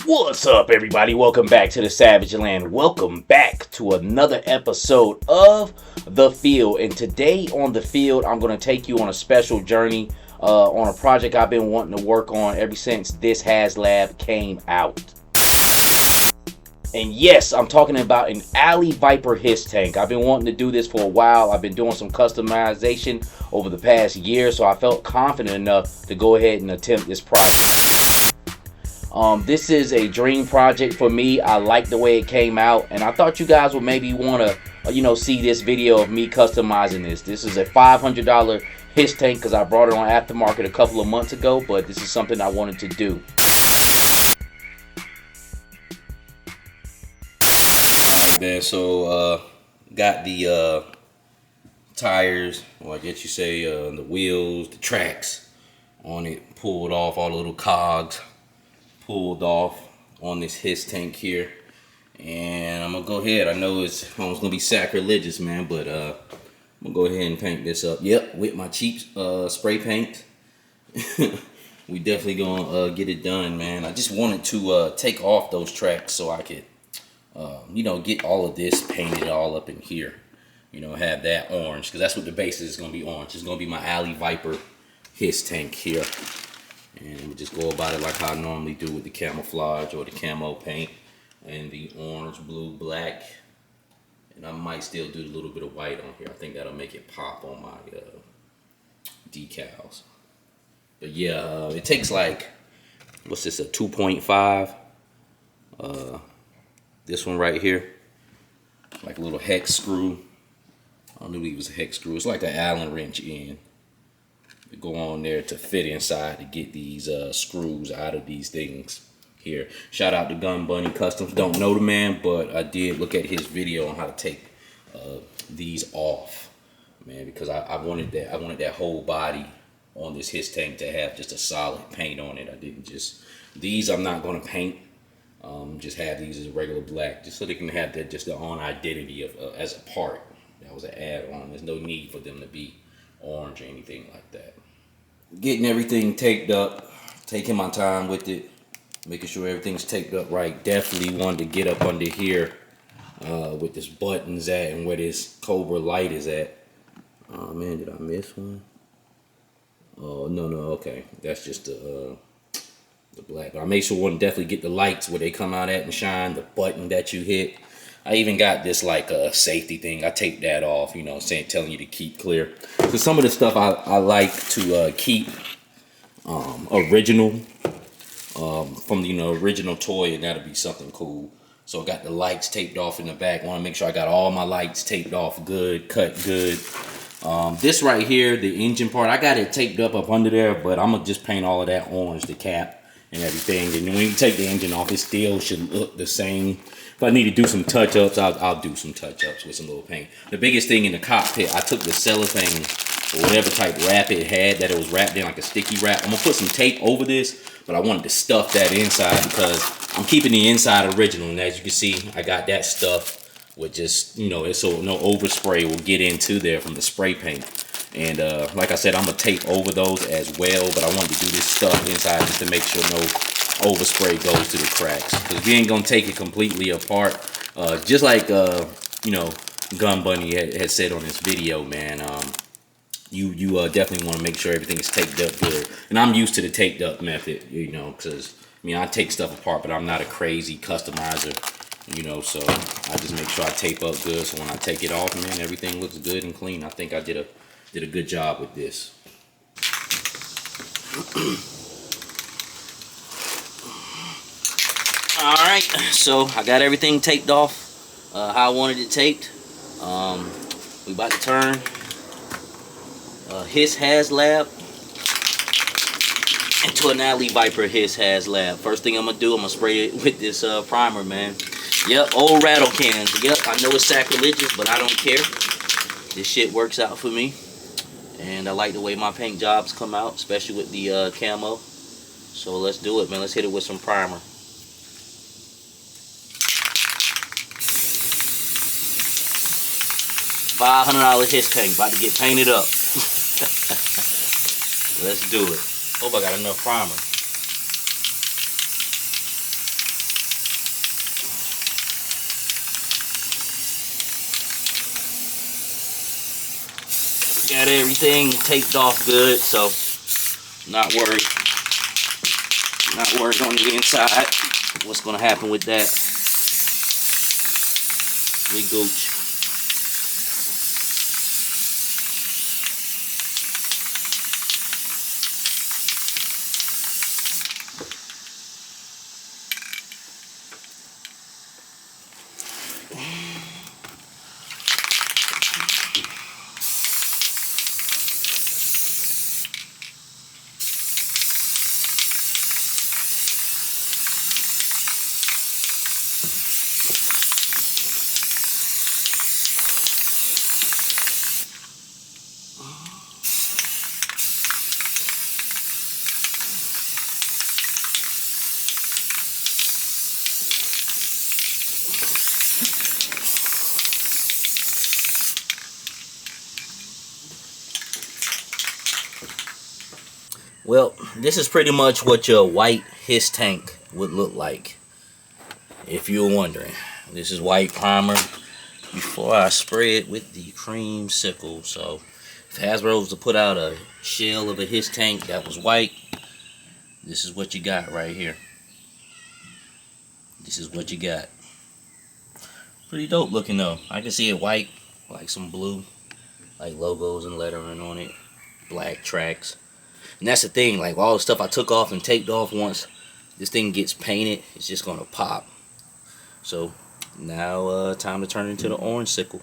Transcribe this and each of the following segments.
What's up, everybody? Welcome back to the Savage Land. Welcome back to another episode of The Field. And today on The Field, I'm going to take you on a special journey on a project I've been wanting to work on ever since this HasLab came out. And yes, I'm talking about an Alley Viper Hiss tank. I've been wanting to do this for a while. I've been doing some customization over the past year, so I felt confident enough to go ahead and attempt this project. This is a dream project for me. I like the way it came out, and I thought you guys would maybe want to, see this video of me customizing this. This is a $500 Hiss tank because I brought it on aftermarket a couple of months ago, but this is something I wanted to do. Alright, man, so got the tires, or I guess you say the wheels, the tracks on it, pulled off, all the little cogs pulled off on this Hiss tank here, and I'm gonna go ahead. I know it's almost gonna be sacrilegious, man, but I'm gonna go ahead and paint this up. Yep, with my cheap spray paint. We definitely gonna get it done, man. I just wanted to take off those tracks so I could get all of this painted all up in here, have that orange, because that's what the base is gonna be. Orange. It's gonna be my Alley Viper Hiss tank here. And we just go about it like how I normally do with the camouflage or the camo paint and the orange, blue, black. And I might still do a little bit of white on here. I think that'll make it pop on my decals. But yeah, it takes like, what's this, a 2.5? This one right here, like a little hex screw. I don't believe it was a hex screw. It's like an Allen wrench end. Go on there to fit inside to get these screws out of these things here. Shout out to Gun Bunny Customs. Don't know the man, but I did look at his video on how to take these off, man, because I wanted that. I wanted that whole body on this Hiss tank to have just a solid paint on it. I didn't just, these I'm not going to paint. Just have these as regular black, just so they can have that, just their own identity of as a part. That was an add-on. There's no need for them to be orange or anything like that. Getting everything taped up, taking my time with it, making sure everything's taped up right. Definitely wanted to get up under here with this buttons at and where this Cobra light is at. Oh man, did I miss one? Oh no, okay, that's just the black. But I made sure one definitely get the lights where they come out at and shine. The button that you hit. I even got this like a safety thing. I taped that off, telling you to keep clear. Because some of the stuff I like to keep original from the original toy, and that'll be something cool. So I got the lights taped off in the back. Want to make sure I got all my lights taped off good, cut good. This right here, the engine part, I got it taped up under there, but I'm gonna just paint all of that orange, the cap and everything. And when you take the engine off, it still should look the same. If I need to do some touch-ups, I'll do some touch-ups with some little paint. The biggest thing in the cockpit, I took the cellophane or whatever type wrap it had that it was wrapped in, like a sticky wrap. I'm gonna put some tape over this, but I wanted to stuff that inside because I'm keeping the inside original. And as you can see, I got that stuff with just, so no overspray will get into there from the spray paint. And like I said, I'm gonna tape over those as well, but I wanted to do this stuff inside just to make sure no overspray goes to the cracks, because we ain't gonna take it completely apart, just like Gun Bunny had said on this video, man. You definitely want to make sure everything is taped up good, and I'm used to the taped up method, because I take stuff apart, but I'm not a crazy customizer, so I just make sure I tape up good, so when I take it off, man, everything looks good and clean. I think I did a good job with this. Alright, so I got everything taped off how I wanted it taped. We about to turn Hiss HasLab into an Alley Viper Hiss HasLab. First thing I'm going to do, I'm going to spray it with this primer, man. Yep, old rattle cans. Yep, I know it's sacrilegious, but I don't care. This shit works out for me. And I like the way my paint jobs come out, especially with the camo. So let's do it, man. Let's hit it with some primer. $500 Hiss tank, about to get painted up. Let's do it. Hope I got enough primer. Got everything taped off good, so not worried. Not worried on the inside. What's gonna happen with that? We gooch. Well, this is pretty much what your white his tank would look like, if you're wondering. This is white primer before I spray it with the cream sickle. So if Hasbro was to put out a shell of a his tank that was white, this is what you got right here. This is what you got. Pretty dope looking though. I can see it white, like some blue, like logos and lettering on it, black tracks. And that's the thing, like all the stuff I took off and taped off, once this thing gets painted, it's just gonna pop. So now time to turn it into the orange sickle.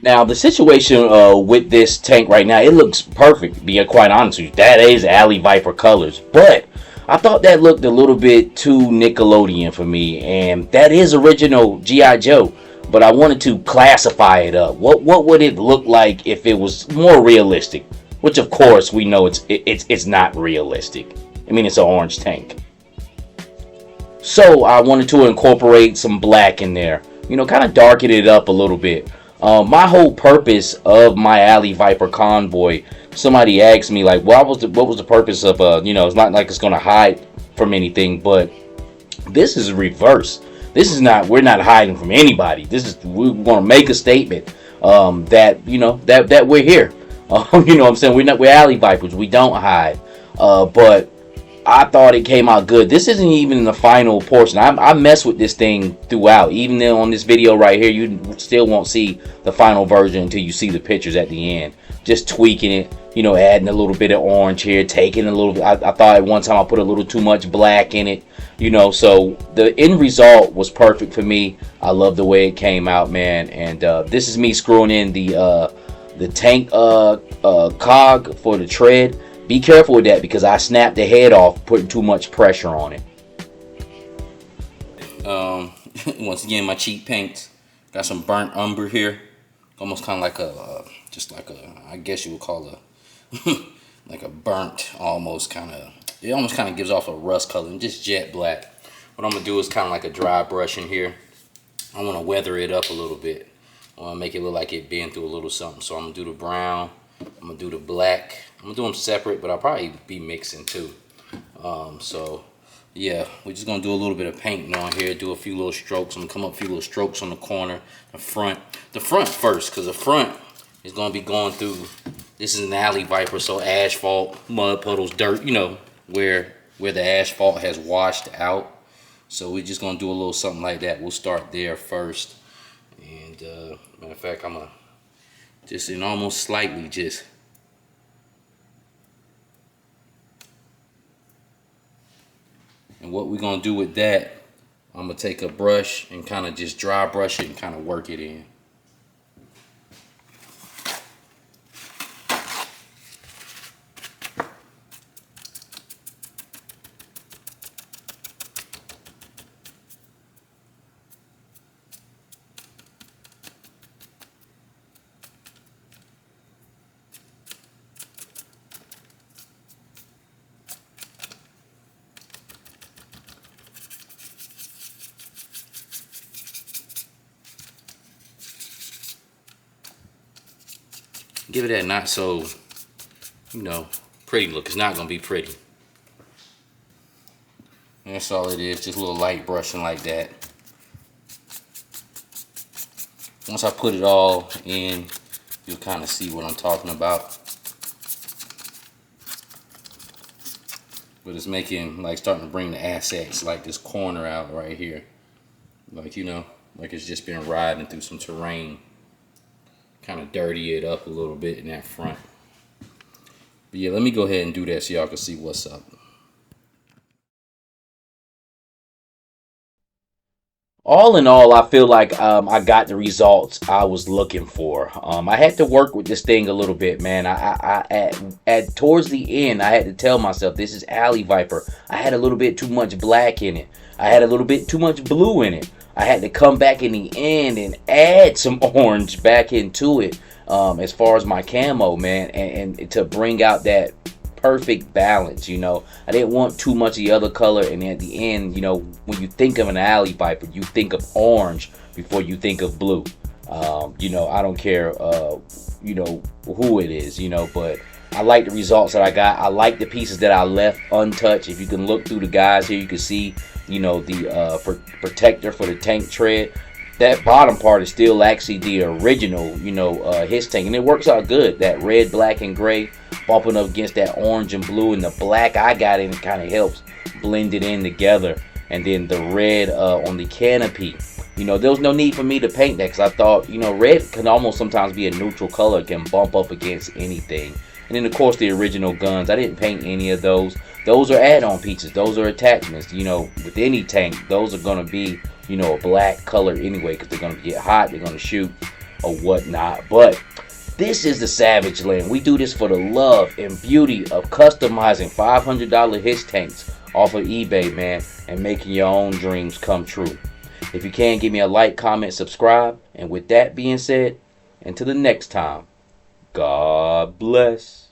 Now the situation with this tank right now, it looks perfect. To be quite honest with you, that is Alley Viper colors, but I thought that looked a little bit too Nickelodeon for me, and that is original GI Joe. But I wanted to classify it up. What would it look like if it was more realistic? Which of course we know it's not realistic. I mean, it's an orange tank. So I wanted to incorporate some black in there. You know, kind of darken it up a little bit. My whole purpose of my Alley Viper convoy, somebody asked me like, what was the purpose of you know, it's not like it's gonna hide from anything, but this is reverse. This is not, we're not hiding from anybody. This is, we're gonna make a statement that, you know, that we're here. You know what I'm saying? We're Alley Vipers. We don't hide. But I thought it came out good. This isn't even in the final portion. I mess with this thing throughout. Even though on this video right here, you still won't see the final version until you see the pictures at the end. Just tweaking it, you know, adding a little bit of orange here, taking a little bit. I thought at one time I put a little too much black in it, you know. So the end result was perfect for me. I love the way it came out, man. And this is me screwing in the tank cog for the tread. Be careful with that because I snapped the head off putting too much pressure on it. Once again, my cheap paints. Got some burnt umber here. Almost kind of like a, just like a, I guess you would call a like a burnt, almost kind of, it almost kind of gives off a rust color, and just jet black. What I'm gonna do is kind of like a dry brush in here. I want to weather it up a little bit. I want to make it look like it been through a little something. So I'm gonna do the brown, I'm gonna do the black. I'm gonna do them separate, but I'll probably be mixing too. So yeah, we're just gonna do a little bit of painting on here, do a few little strokes. I'm gonna come up a few little strokes on the corner, the front first, because the front is gonna be going through. This is an alley viper, so asphalt, mud puddles, dirt, you know, where the asphalt has washed out. So we're just gonna do a little something like that. We'll start there first, and matter of fact, I'm gonna just in almost slightly just. And what we're gonna do with that, I'm gonna take a brush and kind of just dry brush it and kind of work it in. Give it that not so, you know, pretty look. It's not gonna be pretty. And that's all it is, just a little light brushing like that. Once I put it all in, you'll kind of see what I'm talking about. But it's making, like, starting to bring the assets, like this corner out right here. Like, you know, like it's just been riding through some terrain. Kind of dirty it up a little bit in that front. But yeah, let me go ahead and do that so y'all can see what's up. All in all, I feel like I got the results I was looking for. I had to work with this thing a little bit, man. At towards the end, I had to tell myself this is Alley Viper. I had a little bit too much black in it. I had a little bit too much blue in it. I had to come back in the end and add some orange back into it as far as my camo, man, and to bring out that perfect balance, you know. I didn't want too much of the other color, and at the end, you know, when you think of an Alley Viper, you think of orange before you think of blue. You know, I don't care, you know, who it is, you know, but I like the results that I got. I like the pieces that I left untouched. If you can look through the guys here, you can see, you know, the protector for the tank tread. That bottom part is still actually the original, you know, his tank, and it works out good. That red, black, and gray bumping up against that orange and blue, and the black I got in kind of helps blend it in together. And then the red on the canopy, you know, there was no need for me to paint that because I thought, you know, red can almost sometimes be a neutral color, can bump up against anything. And then of course the original guns, I didn't paint any of those. Those are add-on pieces. Those are attachments. You know, with any tank, those are going to be, you know, a black color anyway because they're going to get hot, they're going to shoot or whatnot. But this is the Savage Land. We do this for the love and beauty of customizing $500 HISS tanks off of eBay, man, and making your own dreams come true. If you can, give me a like, comment, subscribe. And with that being said, until the next time, God bless.